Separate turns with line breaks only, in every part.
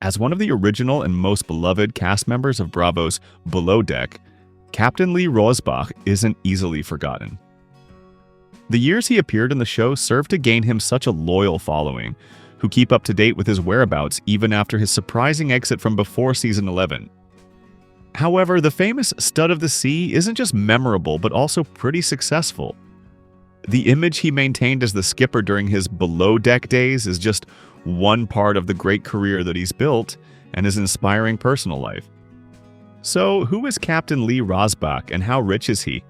As one of the original and most beloved cast members of Bravo's Below Deck, Captain Lee Rosbach isn't easily forgotten. The years he appeared in the show served to gain him such a loyal following, who keep up to date with his whereabouts even after his surprising exit from before season 11. However, the famous Stud of the Sea isn't just memorable but also pretty successful. The image he maintained as the skipper during his Below Deck days is just one part of the great career that he's built and his inspiring personal life. So, who is Captain Lee Rosbach and how rich is he?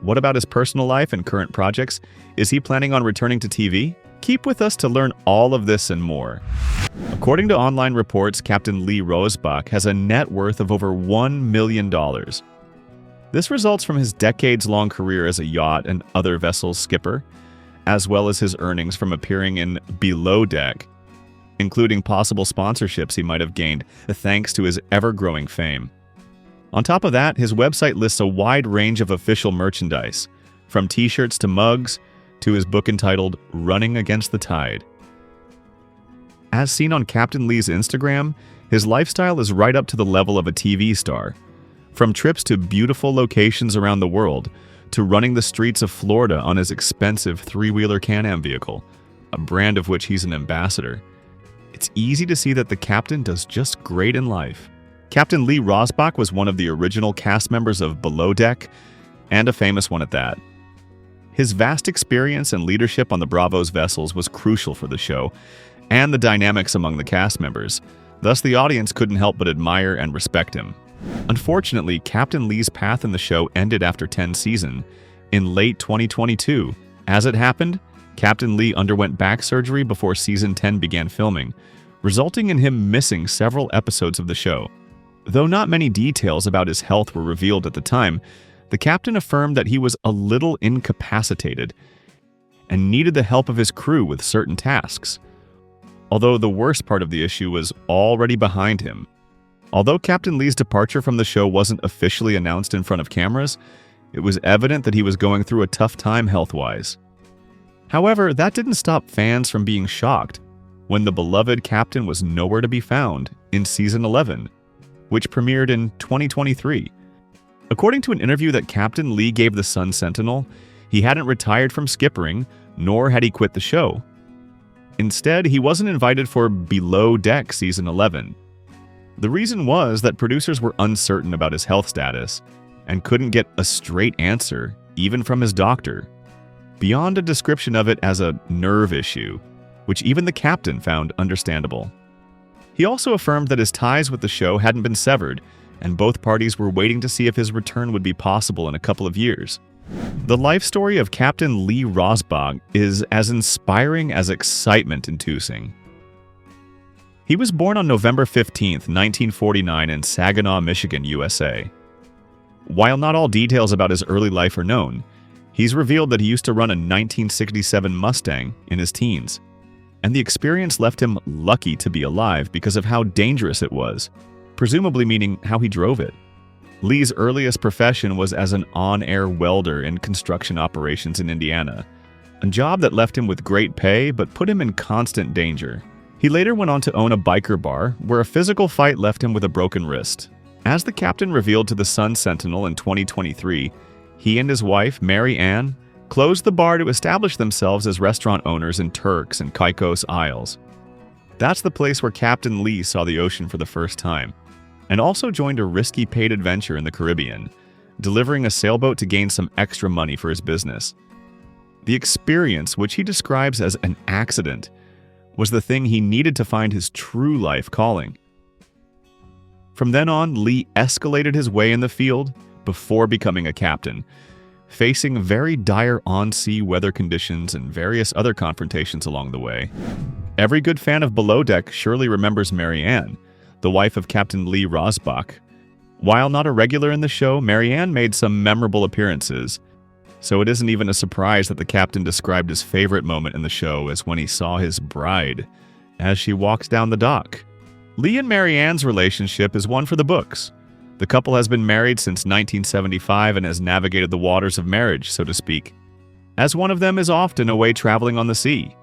What about his personal life and current projects? Is he planning on returning to TV? Keep with us to learn all of this and more. According to online reports, Captain Lee Rosbach has a net worth of over $1 million. This results from his decades-long career as a yacht and other vessels skipper, as well as his earnings from appearing in Below Deck, including possible sponsorships he might have gained thanks to his ever-growing fame. On top of that, his website lists a wide range of official merchandise, from t-shirts to mugs, to his book entitled Running Against the Tide. As seen on Captain Lee's Instagram, his lifestyle is right up to the level of a TV star. From trips to beautiful locations around the world, to running the streets of Florida on his expensive three-wheeler Can-Am vehicle, a brand of which he's an ambassador. It's easy to see that the captain does just great in life. Captain Lee Rosbach was one of the original cast members of Below Deck, and a famous one at that. His vast experience and leadership on the Bravo's vessels was crucial for the show, and the dynamics among the cast members. Thus, the audience couldn't help but admire and respect him. Unfortunately, Captain Lee's path in the show ended after 10 seasons, in late 2022. As it happened, Captain Lee underwent back surgery before season 10 began filming, resulting in him missing several episodes of the show. Though not many details about his health were revealed at the time, the captain affirmed that he was a little incapacitated and needed the help of his crew with certain tasks. Although the worst part of the issue was already behind him. Although Captain Lee's departure from the show wasn't officially announced in front of cameras, it was evident that he was going through a tough time health-wise. However, that didn't stop fans from being shocked when the beloved captain was nowhere to be found in season 11, which premiered in 2023. According to an interview that Captain Lee gave the Sun Sentinel, he hadn't retired from skippering, nor had he quit the show. Instead, he wasn't invited for Below Deck season 11. The reason was that producers were uncertain about his health status and couldn't get a straight answer, even from his doctor, beyond a description of it as a nerve issue, which even the captain found understandable. He also affirmed that his ties with the show hadn't been severed, and both parties were waiting to see if his return would be possible in a couple of years. The life story of Captain Lee Rosbach is as inspiring as excitement-inducing. He was born on November 15, 1949 in Saginaw, Michigan, USA. While not all details about his early life are known, he's revealed that he used to run a 1967 Mustang in his teens, and the experience left him lucky to be alive because of how dangerous it was, presumably meaning how he drove it. Lee's earliest profession was as an on-air welder in construction operations in Indiana, a job that left him with great pay but put him in constant danger. He later went on to own a biker bar, where a physical fight left him with a broken wrist. As the captain revealed to the Sun Sentinel in 2023, he and his wife, Mary Ann, closed the bar to establish themselves as restaurant owners in Turks and Caicos Isles. That's the place where Captain Lee saw the ocean for the first time, and also joined a risky paid adventure in the Caribbean, delivering a sailboat to gain some extra money for his business. The experience, which he describes as an accident, was the thing he needed to find his true life calling. From then on, Lee escalated his way in the field before becoming a captain, facing very dire on-sea weather conditions and various other confrontations along the way. Every good fan of Below Deck surely remembers Mary Ann, the wife of Captain Lee Rosbach. While not a regular in the show, Mary Ann made some memorable appearances, so it isn't even a surprise that the captain described his favorite moment in the show as when he saw his bride as she walked down the dock. Lee and Mary Ann's relationship is one for the books. The couple has been married since 1975 and has navigated the waters of marriage, so to speak, as one of them is often away traveling on the sea.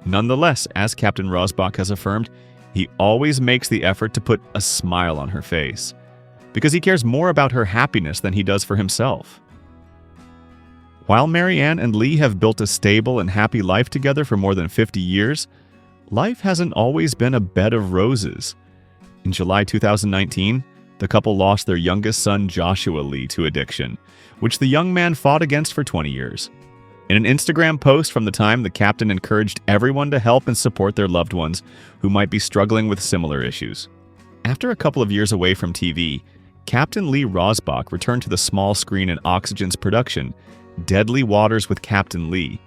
Nonetheless, as Captain Rosbach has affirmed, He always makes the effort to put a smile on her face, because he cares more about her happiness than he does for himself. While Marianne and Lee have built a stable and happy life together for more than 50 years, life hasn't always been a bed of roses. In July 2019, the couple lost their youngest son, Joshua Lee, to addiction, which the young man fought against for 20 years. In an Instagram post from the time, the captain encouraged everyone to help and support their loved ones who might be struggling with similar issues. After a couple of years away from TV, Captain Lee Rosbach returned to the small screen in Oxygen's production, Deadly Waters with Captain Lee,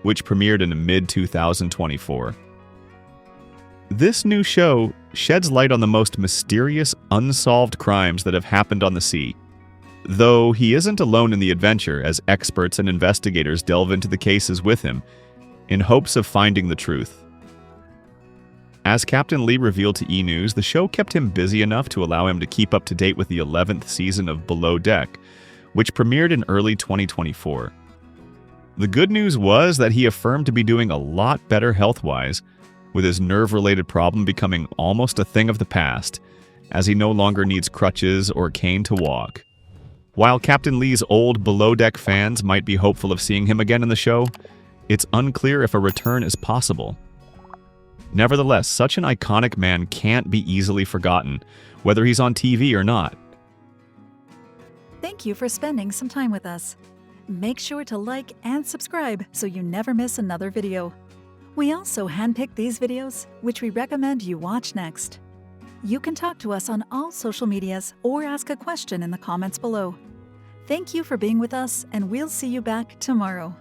which premiered in mid-2024. This new show sheds light on the most mysterious, unsolved crimes that have happened on the sea, though he isn't alone in the adventure as experts and investigators delve into the cases with him in hopes of finding the truth. As Captain Lee revealed to E! News, the show kept him busy enough to allow him to keep up to date with the 11th season of Below Deck, which premiered in early 2024. The good news was that he affirmed to be doing a lot better health-wise, with his nerve-related problem becoming almost a thing of the past, as he no longer needs crutches or a cane to walk. While Captain Lee's old Below Deck fans might be hopeful of seeing him again in the show, it's unclear if a return is possible. Nevertheless, such an iconic man can't be easily forgotten, whether he's on TV or not.
Thank you for spending some time with us. Make sure to like and subscribe so you never miss another video. We also handpick these videos, which we recommend you watch next. You can talk to us on all social medias or ask a question in the comments below. Thank you for being with us, and we'll see you back tomorrow.